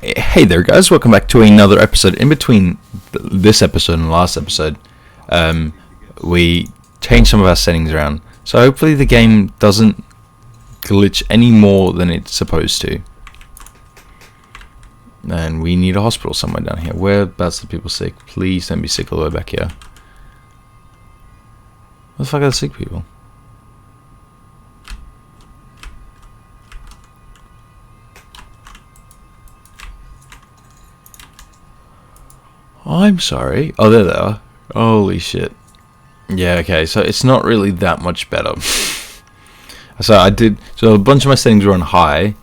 Hey there guys, welcome back to another episode. In between this episode and the last episode, we changed some of our settings around. So hopefully the game doesn't glitch any more than it's supposed to. And we need a hospital somewhere down here. Whereabouts the people sick? Please don't be sick all the way back here. What the fuck are the sick people? I'm sorry. Oh, there they are. Holy shit. Yeah, okay, so it's not really that much better. So a bunch of my settings were on high,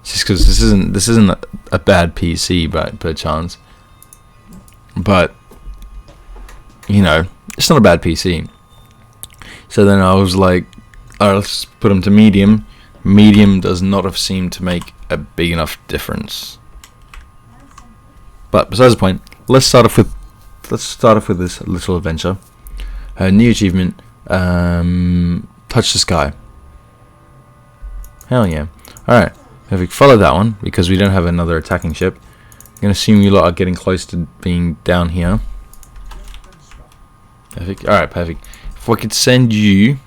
just because this isn't a bad PC per chance. But, you know, it's not a bad PC. So then I was like, alright, let's put them to medium. Medium does not seem to make a big enough difference. But besides the point, let's start off with this little adventure. New achievement, touch the sky. Hell yeah. Alright, if we follow that one, because we don't have another attacking ship, I'm going to assume you lot are getting close to being down here. Perfect. Alright, perfect. If I could send you...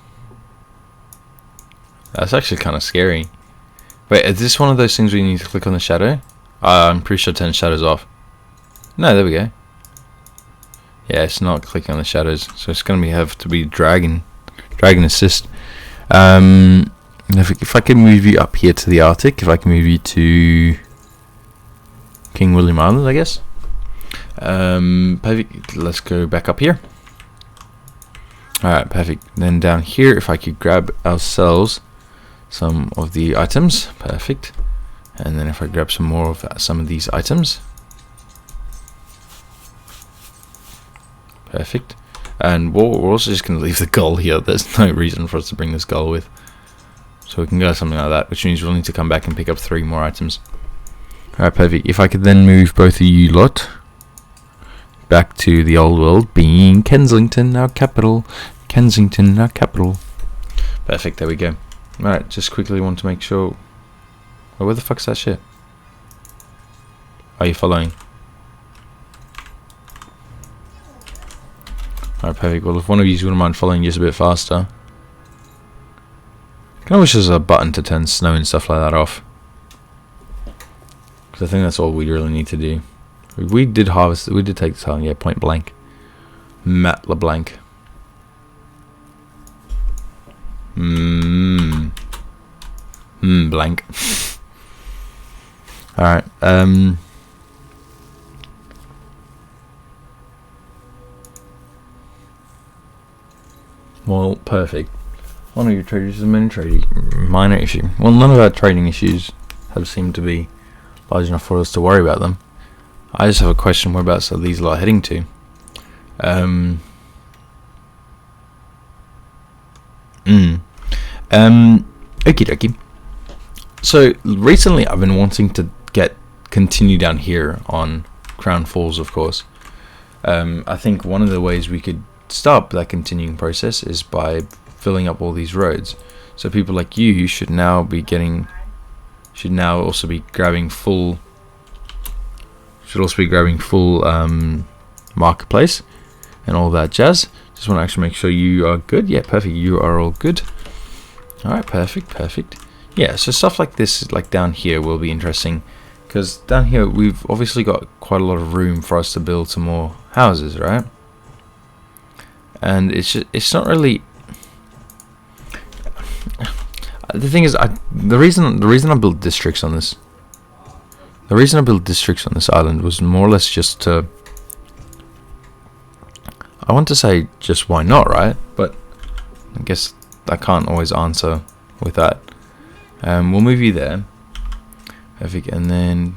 That's actually kind of scary. Wait, is this one of those things where you need to click on the shadow? I'm pretty sure turn shadows off. No, there we go. Yeah, it's not clicking on the shadows, so it's going to have to be dragon assist. If I can move you up here to the Arctic, if I can move you to King William Island, I guess. Perfect. Let's go back up here. Alright, perfect. Then down here, if I could grab ourselves some of the items, perfect. And then if I grab some more of some of these items. Perfect. And we're also just going to leave the gull here. There's no reason for us to bring this gull with. So we can go something like that, which means we'll need to come back and pick up 3 more items. Alright, perfect. If I could then move both of you lot back to the old world, being Kenslington, our capital. Kensington, our capital. Perfect, there we go. Alright, just quickly want to make sure... Oh, where the fuck's that shit? Are you following? Alright, perfect. Well, if one of you wouldn't mind following just a bit faster. I kind of wish there was a button to turn snow and stuff like that off. Because I think that's all we really need to do. We did harvest, we did take the time, yeah, point blank. Matt LeBlanc. Blank. Alright, well, perfect. One of your traders is a minor issue. Well, none of our trading issues have seemed to be large enough for us to worry about them. I just have a question, whereabouts are these lot heading to? Okie dokie. So, recently I've been wanting to continue down here on Crown Falls, of course. I think one of the ways we could start that continuing process is by filling up all these roads. So people like you should now also be grabbing full marketplace and all that jazz. Just want to actually make sure you are good. Yeah, perfect. You are all good. Alright, perfect. Yeah, so stuff like this, like down here, will be interesting. Because down here, we've obviously got quite a lot of room for us to build some more houses, right? And it's not really... The thing is, the reason I built districts on this... The reason I built districts on this island was more or less just to... I want to say just why not, right? But I guess I can't always answer with that. We'll move you there. Perfect. And then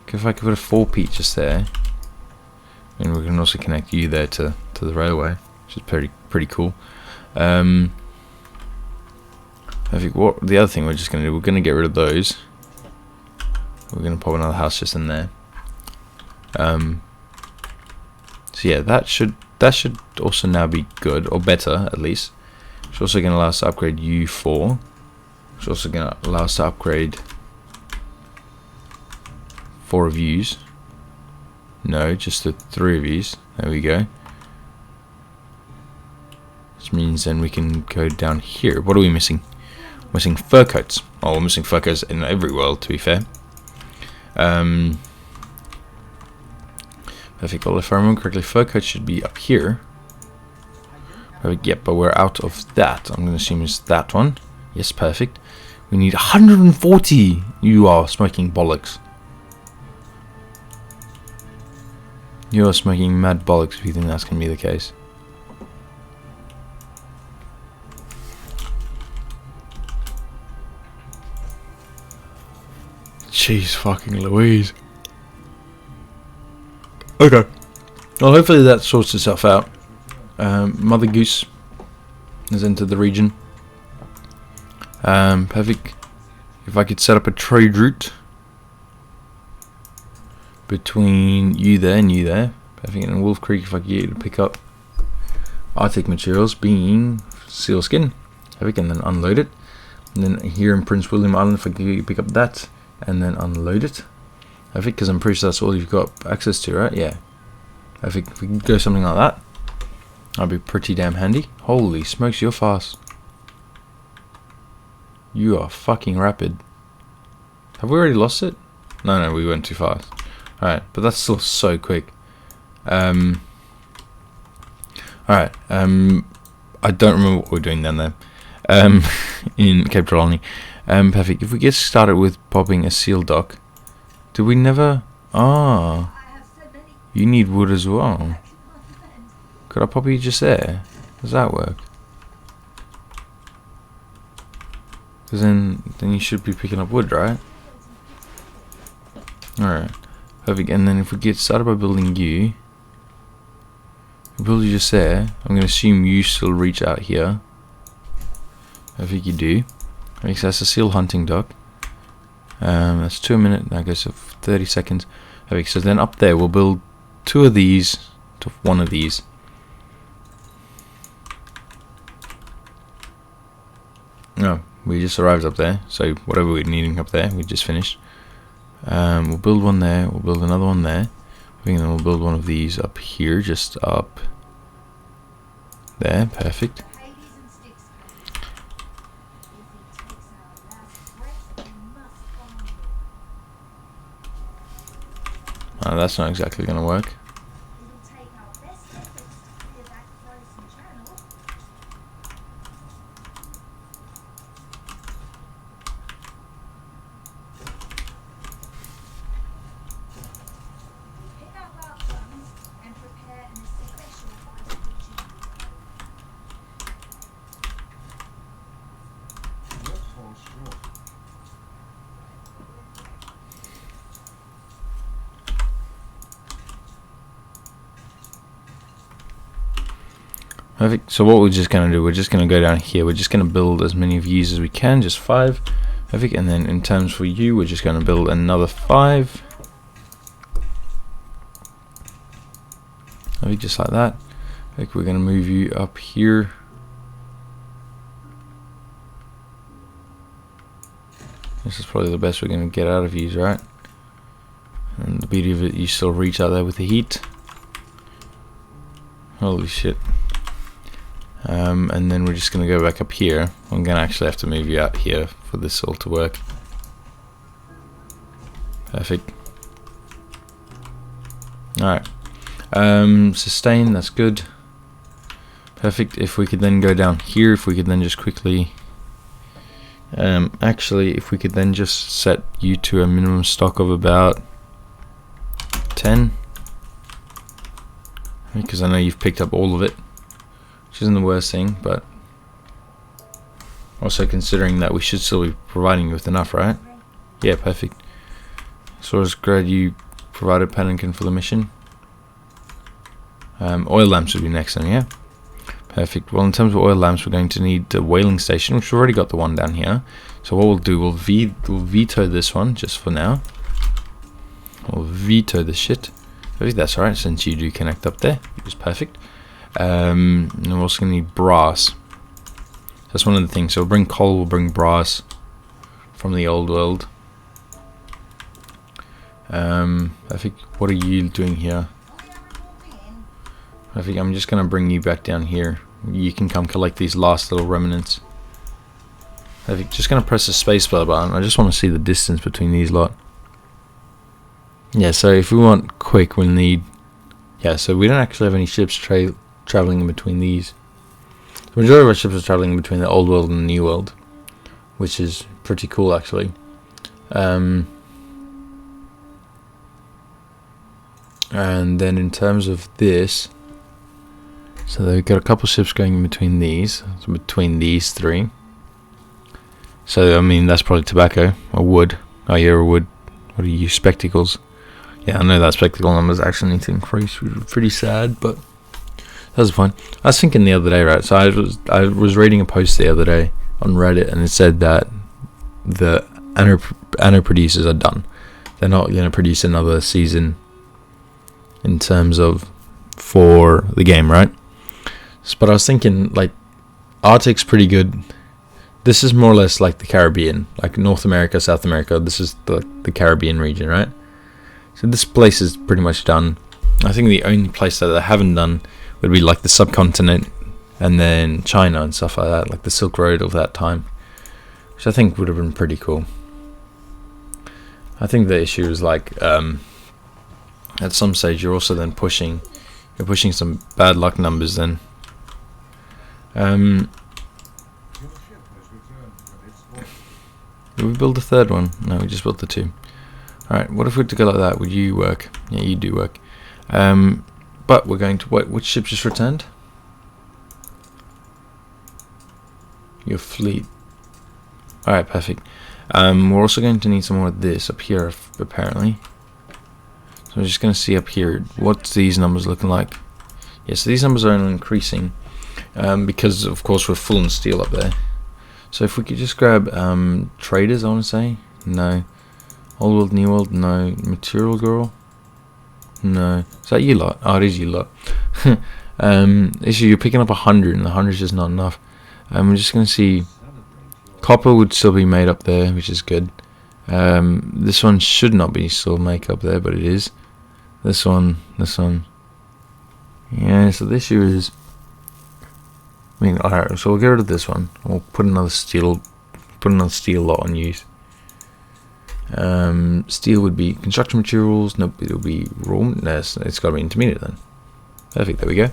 if I could put a 4P just there, and we can also connect you there to the railway, which is pretty cool. I think what the other thing we're just going to do, we're going to get rid of those. We're going to pop another house just in there. So yeah, that should also now be good, or better at least. It's also going to allow us to upgrade U4. It's also going to allow us to upgrade 4 of yous. No, just the 3 of yous. There we go. Which means then we can go down here. What are we missing? We're missing fur coats. Oh, we're missing fur coats in every world, to be fair. Perfect. Well, if I remember correctly, fur coats should be up here. Perfect. Yep, but we're out of that. I'm going to assume it's that one. Yes, perfect. We need 140. You are smoking bollocks. You are smoking mad bollocks if you think that's going to be the case. Jeez fucking Louise. Okay. Well, hopefully that sorts itself out. Mother Goose has entered the region. Perfect. If I could set up a trade route between you there and you there. Perfect. And Wolf Creek, if I could get you to pick up artic materials, being sealskin. Perfect. And then unload it. And then here in Prince William Island, if I could get you to pick up that and then unload it. Perfect, because I'm pretty sure that's all you've got access to, right? Yeah. Perfect. If we could go something like that, that'd be pretty damn handy. Holy smokes, you're fast. You are fucking rapid. Have we already lost it? No, we went too fast. Alright, but that's still so quick. Alright, I don't remember what we're doing down there. In Cape Trelawney. Perfect. If we get started with popping a seal dock, did we never? Ah, you need wood as well. Could I pop you just there? Does that work? Because then you should be picking up wood, right? Alright. Perfect. And then if we get started by building you, build you just there. I'm going to assume you still reach out here. I think you do. Okay, so that's a seal hunting dock. That's 2 a minute. That goes to 30 seconds. Okay, so then up there we'll build 2 of these to 1 of these. No, we just arrived up there. So whatever we're needing up there, we just finished. We'll build one there. We'll build another one there. And then we'll build one of these up here, just up there. Perfect. That's not exactly going to work. Perfect. So what we're just going to do, we're just going to go down here. We're just going to build as many of yous as we can, just 5. Perfect. And then in terms for you, we're just going to build another 5. Perfect, just like that. Perfect. We're going to move you up here. This is probably the best we're going to get out of yous, right? And the beauty of it, you still reach out there with the heat. Holy shit. And then we're just going to go back up here. I'm going to actually have to move you out here for this all to work. Perfect. Alright. Sustain, that's good. Perfect. If we could then go down here, if we could then just quickly... actually, if we could then just set you to a minimum stock of about 10. Because I know you've picked up all of it. Which isn't the worst thing, but also considering that we should still be providing you with enough, right? Yeah, perfect. So it's glad you provided Pennington for the mission. Oil lamps would be next then, yeah? Perfect. Well, in terms of oil lamps, we're going to need a whaling station, which we've already got the one down here. So what we'll do, we'll veto this one just for now. We'll veto this shit. I think that's alright, since you do connect up there. It's perfect. And we're also going to need brass. That's one of the things. So we'll bring coal, we'll bring brass from the old world. I think, what are you doing here? I think I'm just gonna bring you back down here. You can come collect these last little remnants. I think just gonna press the spacebar button. I just want to see the distance between these lot. Yeah, so if we want quick, we'll need. Yeah, so we don't actually have any ships traveling in between these. The majority of our ships are traveling between the old world and the new world, which is pretty cool actually. And then in terms of this, so they've got a couple ships going in between these, so between these three. So I mean that's probably tobacco or wood. Oh yeah, or wood. What are you, spectacles? Yeah, I know that spectacle numbers actually need to increase, which is pretty sad, but that's fine. I was thinking the other day, right? So I was reading a post the other day on Reddit, and it said that the Anno producers are done. They're not going to produce another season in terms of for the game, right? But I was thinking, like, Arctic's pretty good. This is more or less like the Caribbean, like North America, South America. This is the Caribbean region, right? So this place is pretty much done. I think the only place that they haven't done would be like the subcontinent and then China and stuff like that, like the Silk Road of that time, which I think would have been pretty cool. I think the issue is like at some stage you're also then pushing some bad luck numbers then. Did we build a third one? No, we just built the two. Alright, what if we were to go like that? Would you work? Yeah, you do work. But we're going to wait. Which ship just returned? Your fleet. Alright, perfect. We're also going to need some more of this up here, apparently. So we're just going to see up here, what's these numbers looking like? Yeah, so these numbers are only increasing because, of course, we're full in steel up there. So if we could just grab traders, I want to say. No. Old world, new world, no. Material girl, no. Is that you lot? Oh, it is you lot. Issue, you're picking up 100, and 100 is just not enough. We're just going to see. Copper would still be made up there, which is good. This one should not be still made up there, but it is. This one. Yeah, so the issue is. I mean, alright, so we'll get rid of this one. We'll put another steel lot on use. Steel would be construction materials. Nope, it'll be raw. No, it's got to be intermediate then. Perfect, there we go.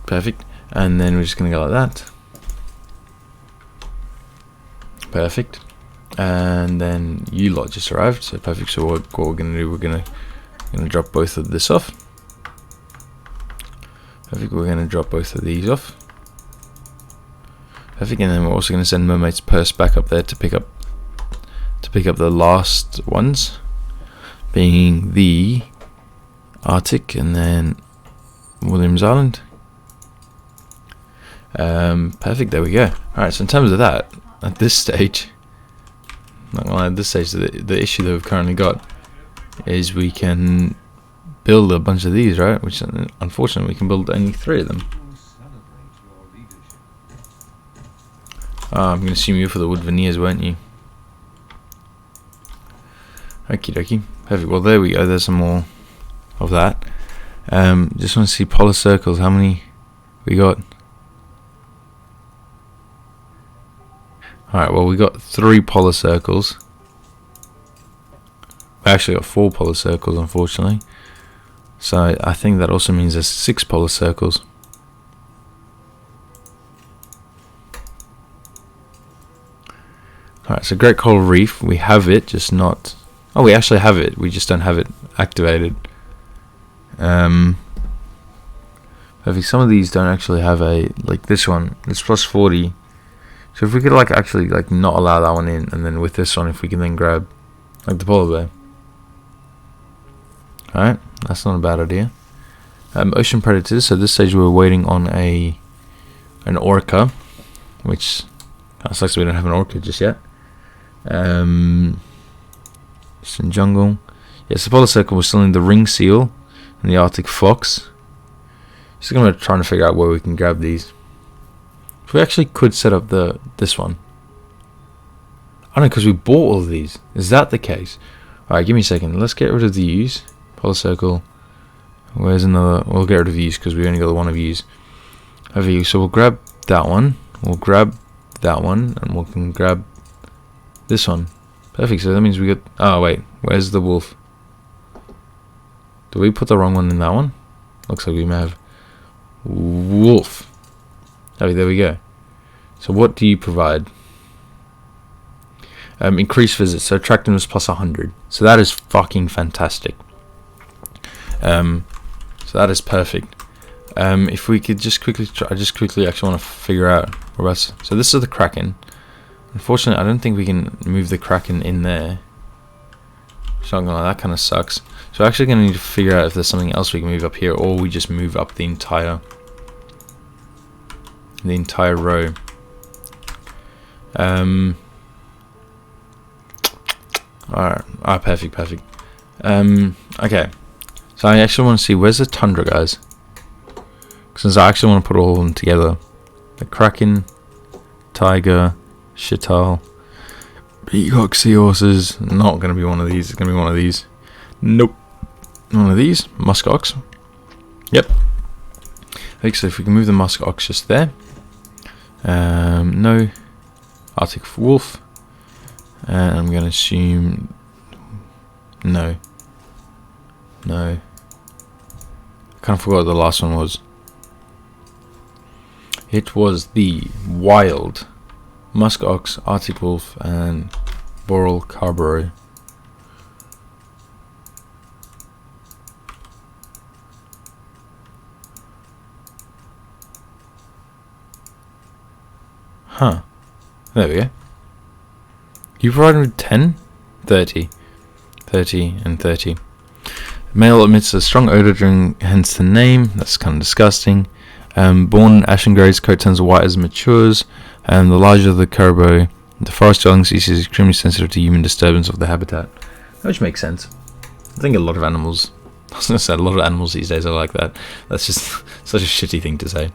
Perfect. And then we're just going to go like that. Perfect. And then you lot just arrived, so perfect. So what we're going to do, we're going to drop both of this off. Perfect, we're going to drop both of these off. Perfect, and then we're also going to send Mermaid's Purse back up there to pick up the last ones, being the Arctic and then Williams Island. Perfect, there we go. Alright, so in terms of that, at this stage, not gonna lie, at this stage, the issue that we've currently got is we can build a bunch of these, right? Which unfortunately we can build only 3 of them. I'm gonna assume you for the wood veneers, weren't you? Okie dokie. Perfect. Well, there we go. There's some more of that. Just want to see polar circles. How many we got? Alright, well, we got 3 polar circles. We actually got 4 polar circles, unfortunately. So I think that also means there's 6 polar circles. Alright, so Great Coral Reef, we have it, just not... Oh, we actually have it, we just don't have it activated. Perfect. Some of these don't actually have a... Like this one, it's plus 40. So if we could like actually like not allow that one in, and then with this one, if we can then grab like the polar bear. Alright, that's not a bad idea. Ocean predators, so at this stage we're waiting on an orca, which kind of sucks we don't have an orca just yet. Just in jungle. Yes, the polar circle, we're still in the ring seal and the Arctic fox. Just gonna try to figure out where we can grab these. If we actually could set up this one. I don't know, because we bought all of these. Is that the case? Alright, give me a second. Let's get rid of these. Polar circle. Where's another? We'll get rid of these because we only got one of these. Over here. So we'll grab that one. We'll grab that one. And we can grab this one. Perfect. So that means we get... Oh, wait. Where's the wolf? Did we put the wrong one in that one? Looks like we may have. Wolf. Oh, there we go. So what do you provide? Increased visits. So attractiveness plus 100. So that is fucking fantastic. So that is perfect. If we could just quickly try, I just quickly actually want to figure out whereabouts. So this is the Kraken. Unfortunately, I don't think we can move the Kraken in there. So I'm gonna, that kind of sucks. So we're actually going to need to figure out if there's something else we can move up here, or we just move up the entire row. Alright, perfect. Okay. So I actually want to see, where's the Tundra guys? Since I actually want to put all of them together. The Kraken, Tiger, Chital, Peacock, Seahorses. Not going to be one of these. It's going to be one of these. Nope. One of these. Muskox. Yep. Okay, so if we can move the Muskox just there. No. Arctic Wolf. And I'm going to assume... No. I kind of forgot what the last one was. It was the Wild, Muskox, Arctic Wolf, and Boral Carborough. Huh. There we go. You provided with 10? 30. 30 and 30. Male emits a strong odor during, hence the name. That's kind of disgusting. Born ashen grey, its coat turns white as it matures. And the larger the caribou, the forest dwelling species is extremely sensitive to human disturbance of the habitat. Which makes sense. I think a lot of animals, I was going to say a lot of animals these days are like that. That's just such a shitty thing to say.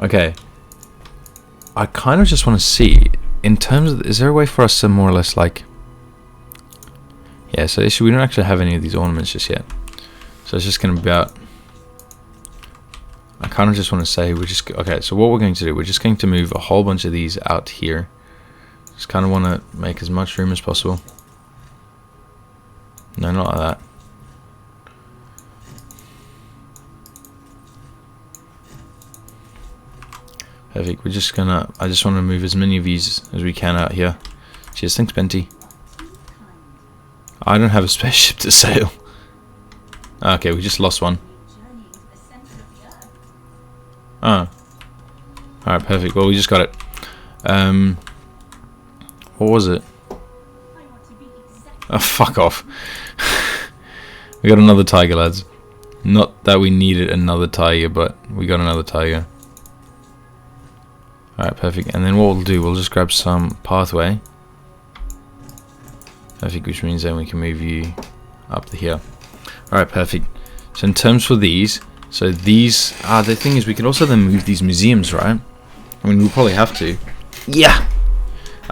Okay. I kind of just want to see, in terms of, is there a way for us to more or less like... Yeah, so we don't actually have any of these ornaments just yet. So it's just going to be about... I kind of just want to say, okay, so what we're going to do, we're just going to move a whole bunch of these out here. Just kind of want to make as much room as possible. No, not like that. Perfect, we're just gonna, I just want to move as many of these as we can out here. Cheers, thanks Benty. I don't have a spaceship to sail. Okay, we just lost one. Oh. Alright, perfect. Well, we just got it. What was it? Oh, fuck off. We got another tiger, lads. Not that we needed another tiger, but we got another tiger. Alright, perfect. And then what we'll do, we'll just grab some pathway. Perfect, which means then we can move you up to here. Alright, perfect. So in terms for these, so these, the thing is we can also then move these museums, right? I mean, we'll probably have to. Yeah!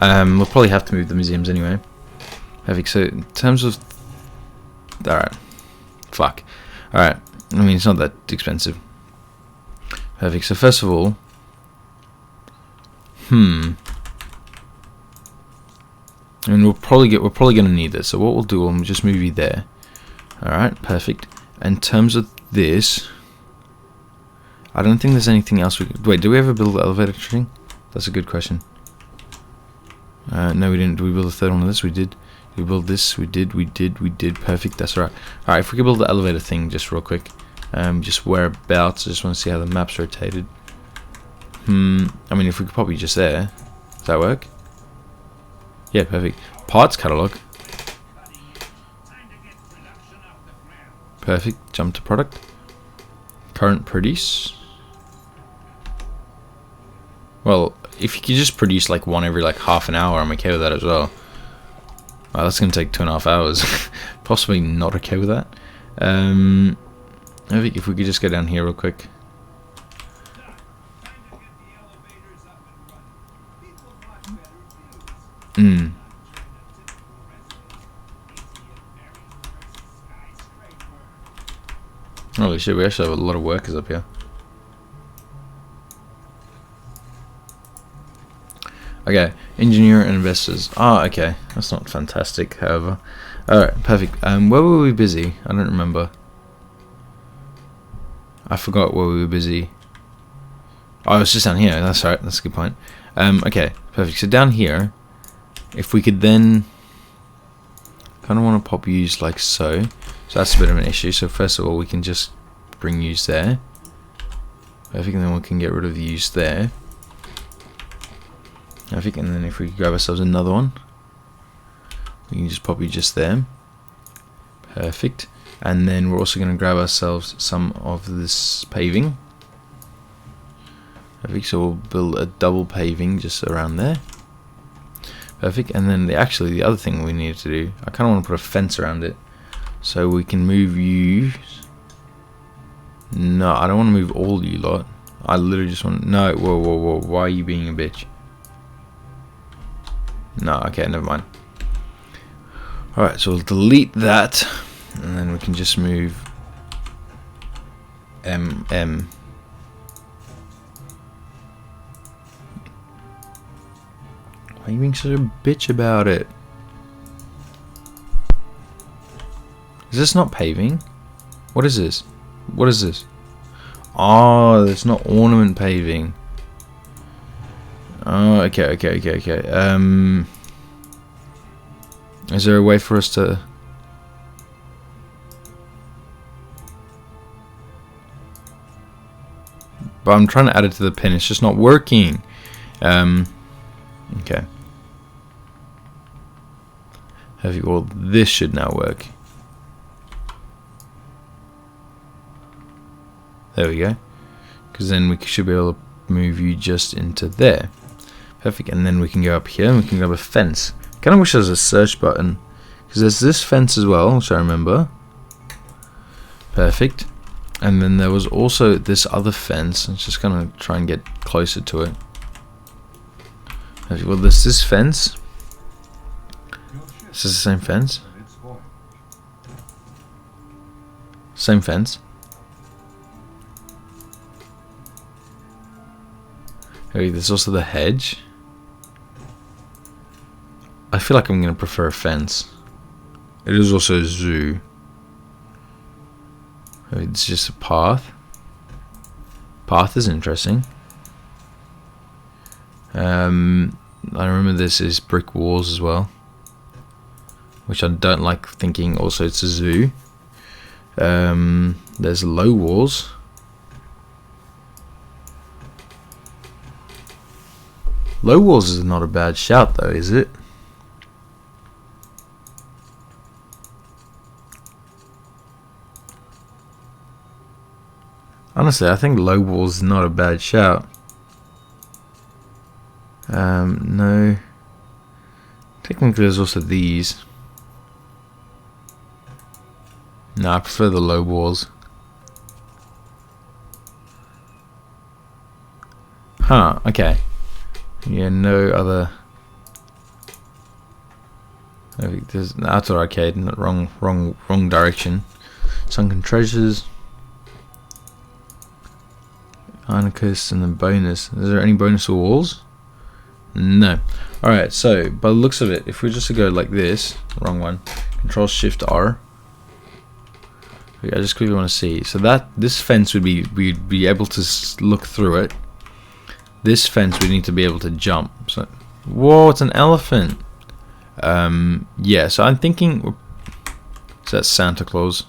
We'll probably have to move the museums anyway. Perfect, so in terms of... Alright. Fuck. Alright, I mean, it's not that expensive. Perfect, so first of all... I mean, we're probably gonna need this. So what we'll do, we'll just move you there. Alright, perfect. In terms of this... I don't think there's anything else we could... Wait, do we ever build the elevator thing? That's a good question. No, we didn't. Did we build a third one of this? We did. Did we build this? We did. Perfect. That's right. Alright, if we could build the elevator thing just real quick. Just whereabouts. I just want to see how the map's rotated. I mean, if we could probably just there. Does that work? Yeah, perfect. Parts catalog. Perfect. Jump to product. Current produce. Well, if you could just produce like one every like half an hour, I'm okay with that as well. Wow, that's gonna take 2.5 hours. Possibly not okay with that. I think if we could just go down here real quick. Holy shit, we actually have a lot of workers up here. Okay, engineer and investors. Oh, okay. That's not fantastic, however. Alright, perfect. Where were we busy? I don't remember. I forgot where we were busy. Oh, it's just down here. That's right. That's a good point. Okay, perfect. So down here, if we could then kind of want to pop use like so. So that's a bit of an issue. So first of all, we can just bring use there. Perfect, and then we can get rid of the use there. Perfect, and then if we grab ourselves another one, we can just pop you just there. Perfect, and then we're also going to grab ourselves some of this paving. Perfect, so we'll build a double paving just around there. Perfect, and then actually the other thing we need to do, I kind of want to put a fence around it, so we can move you. No, I don't want to move all you lot. I literally just want. No, whoa, whoa, whoa! Why are you being a bitch? No, okay, never mind. Alright, so we'll delete that, and then we can just move M. Why are you being such a bitch about it? Is this not paving? What is this? What is this? Oh, it's not ornament paving. Oh, okay. Is there a way for us to... But I'm trying to add it to the pin, it's just not working. Okay. Well, this should now work. There we go. Because then we should be able to move you just into there. Perfect, and then we can go up here and we can grab a fence. Kind of wish there was a search button, because there's this fence as well, which I remember. Perfect, and then there was also this other fence. I'm just gonna try and get closer to it. Perfect. Well, there's this fence. Is this the same fence? Same fence. Okay, there's also the hedge. I feel like I'm going to prefer a fence. It is also a zoo. It's just a path. Path is interesting. I remember this is brick walls as well, which I don't like thinking. Also, it's a zoo. There's low walls. Low walls is not a bad shout though, is it? Honestly, I think low walls is not a bad shout. No. Technically there's also these. No, I prefer the low walls. Huh, okay. Yeah, no other. There's an outdoor arcade in the wrong direction. Sunken treasures. Anarchist and the bonus. Is there any bonus or walls? No. Alright, so by the looks of it, if we just go like this, wrong one. Control Shift R. Okay, I just quickly want to see. So that this fence we'd be able to look through it. This fence we need to be able to jump. So, whoa, it's an elephant. Yeah, so I'm thinking, is that Santa Claus?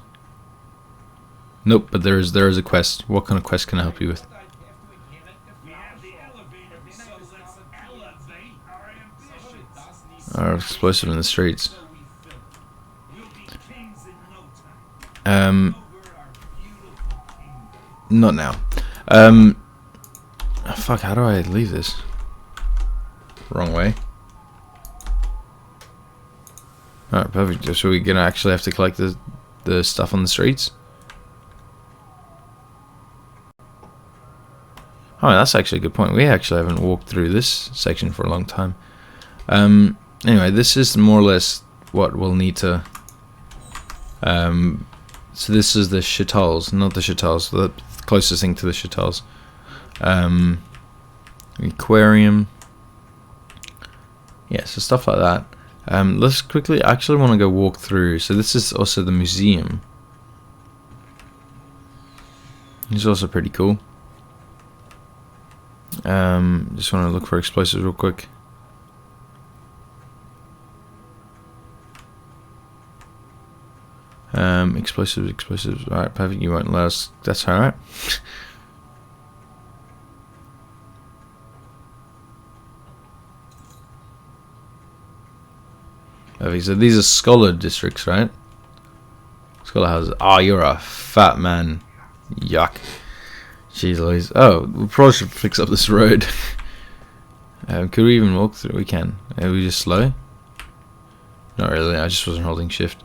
Nope, but there is a quest. What kind of quest can I help you with? Our explosive in the streets. Not now. Fuck, how do I leave this? Wrong way. Alright, perfect. So we're gonna actually have to collect the stuff on the streets? Oh, that's actually a good point. We actually haven't walked through this section for a long time. Anyway, this is more or less what we'll need to So this is the chateaus, not the chateaus, the closest thing to the chateaus. Aquarium. Yeah, so stuff like that. Let's quickly, I actually want to go walk through. So this is also the museum. It's also pretty cool. Just want to look for explosives real quick. Explosives. Alright, perfect. You won't let us. That's alright. Perfect. So these are scholar districts, right? Scholar houses. Oh, you're a fat man. Yuck. Jeez Louise. Oh, we probably should fix up this road. Could we even walk through? We can. Are we just slow? Not really. I just wasn't holding shift.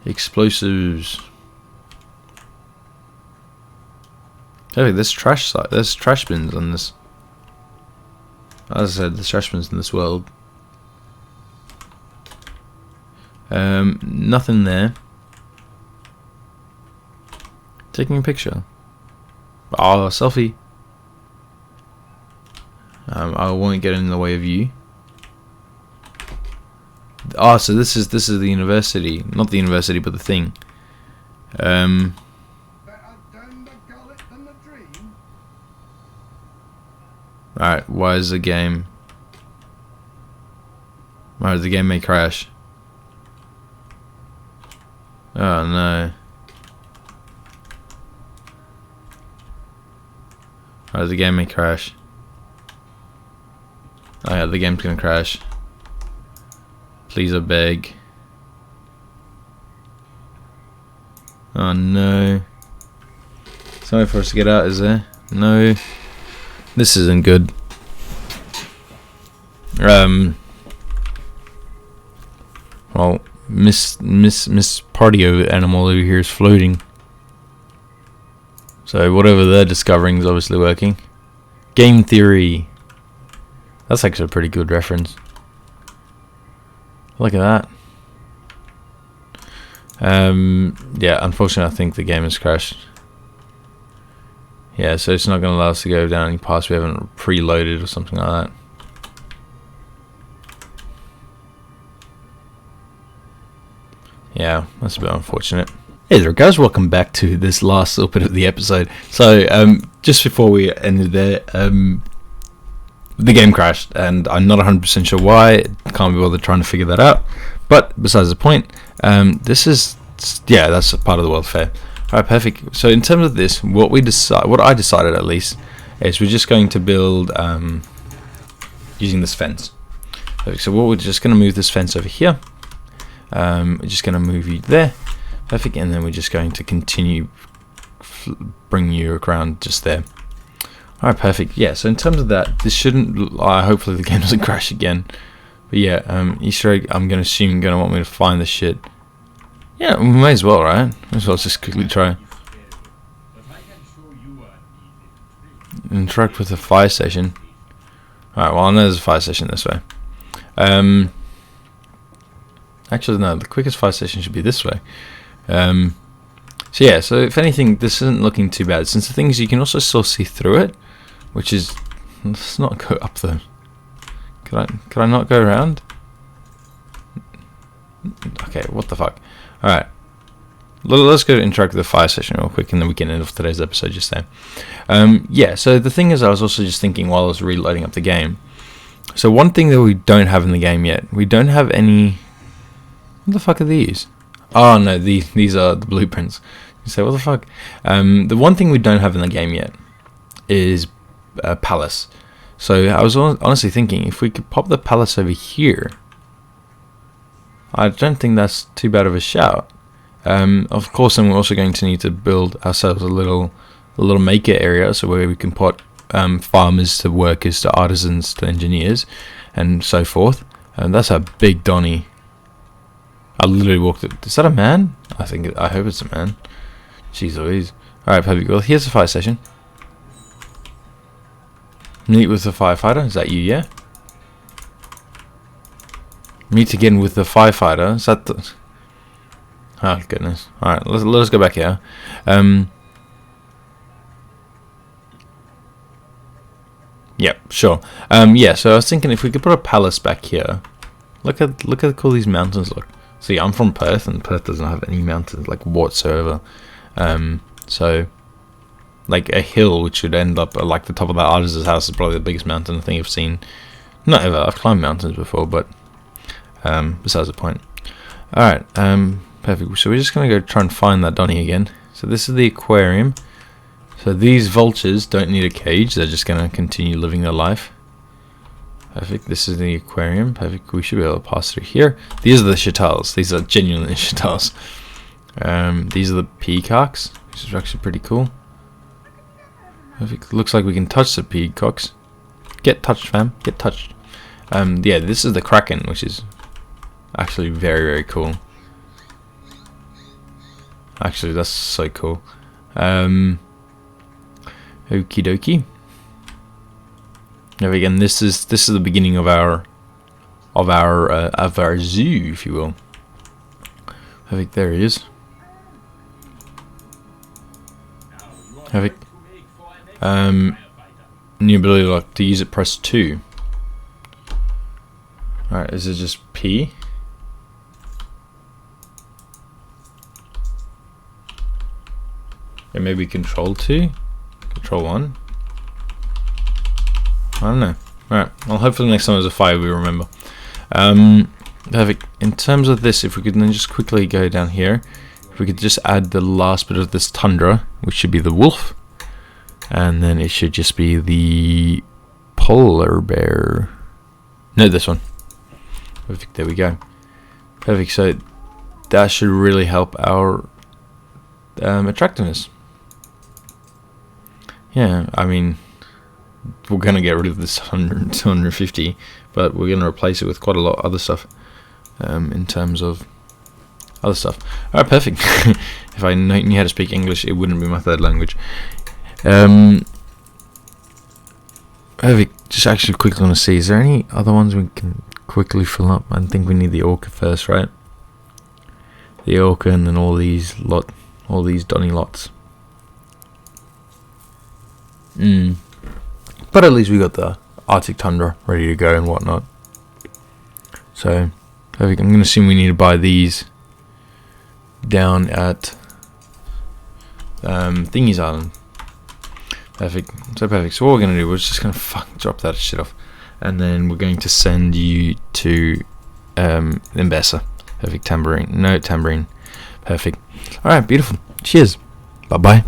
Explosives. Hey, there's trash site. There's trash bins on this. As I said, there's trash bins in this world. Nothing there. Taking a picture. Oh, selfie. I won't get in the way of you. Oh, so this is the university, not the university, but the thing. Alright, why is the game? Alright, the game may crash. Oh no. Alright, the game may crash. Oh yeah, the game's gonna crash. Please, I beg. Oh no. Somewhere for us to get out, is there? No. This isn't good. Well, Miss Partio animal over here is floating. So whatever they're discovering is obviously working. Game theory. That's actually a pretty good reference. Look at that. Yeah, unfortunately I think the game has crashed. Yeah, so it's not going to allow us to go down any paths we haven't preloaded or something like that. Yeah, that's a bit unfortunate. Hey there guys, welcome back to this last little bit of the episode. So, just before we ended there, the game crashed, and I'm not 100% sure why. Can't be bothered trying to figure that out. But besides the point, this is, yeah, that's a part of the World Fair. Alright, perfect. So in terms of this, what I decided at least, is we're just going to build using this fence. Perfect. So we're just going to move this fence over here. We're just going to move you there. Perfect. And then we're just going to continue bringing you around just there. Alright, perfect. Yeah, so in terms of that, this shouldn't, hopefully the game doesn't crash again. But yeah, Easter egg, I'm going to assume you're going to want me to find this shit. Yeah, we may as well, right? Might as well just quickly try. Interact with the fire station. Alright, well I know there's a fire station this way. Actually no, the quickest fire station should be this way. So yeah, so if anything, this isn't looking too bad. Since the thing is, you can also still see through it, which is, let's not go up there. Could I not go around? Okay, what the fuck? Alright, let's go interact with the fire station real quick, and then we can end off today's episode just there. Yeah, so the thing is, I was also just thinking while I was reloading up the game. So one thing that we don't have in the game yet, we don't have any. What the fuck are these? Oh no, these are the blueprints. You say, what the fuck? The one thing we don't have in the game yet is a palace. So I was honestly thinking, if we could pop the palace over here, I don't think that's too bad of a shout. Of course, then we're also going to need to build ourselves a little maker area, so where we can put farmers to workers to artisans to engineers and so forth. And that's a big Donny. I literally walked it. Is that a man? I hope it's a man. Jeez Louise. Alright, perfect. Well, here's the fire station. Meet with the firefighter. Is that you, yeah? Meet again with the firefighter. Is that the... Oh goodness. Alright, let us go back here. Yep, sure. Yeah, so I was thinking if we could put a palace back here. Look at how cool these mountains look. See, I'm from Perth, and Perth doesn't have any mountains like whatsoever. So like a hill which should end up at like the top of that artist's house is probably the biggest mountain I think I've seen. Not ever. I've climbed mountains before, but besides the point. Alright, perfect. So we're just gonna go try and find that Donny again. So this is the aquarium. So these vultures don't need a cage, they're just gonna continue living their life. Perfect. This is the aquarium. Perfect. We should be able to pass through here. These are the chattels. These are genuinely chattels. These are the peacocks, which is actually pretty cool. Perfect. Looks like we can touch the peacocks. Get touched, fam. Get touched. Yeah, this is the kraken, which is actually very cool. Actually, that's so cool. Okie dokie. Now again, this is the beginning of our zoo, if you will. I think there he is. Perfect. New ability lock. To use it, press 2. Alright, is it just P? And maybe control 2? Control 1? I don't know. Alright, well hopefully next time there's a fire we remember. Perfect. In terms of this, if we could then just quickly go down here, if we could just add the last bit of this tundra, which should be the wolf, and then it should just be the polar bear. No, this one. Perfect, there we go. Perfect, so that should really help our attractiveness. Yeah, I mean, we're going to get rid of this 250, but we're going to replace it with quite a lot of other stuff in terms of other stuff. Alright, perfect. If I knew how to speak English, it wouldn't be my third language. Perfect. Just actually quickly want to see, is there any other ones we can quickly fill up? I think we need the orca first, right? The orca and then all these Donny lots. But at least we got the Arctic tundra ready to go and whatnot. So, perfect. I'm going to assume we need to buy these down at Thingy's Island. Perfect. So perfect. So what we're going to do, we're just going to drop that shit off. And then we're going to send you to Embessa. Perfect. Tambourine. No, tambourine. Perfect. Alright, beautiful. Cheers. Bye-bye.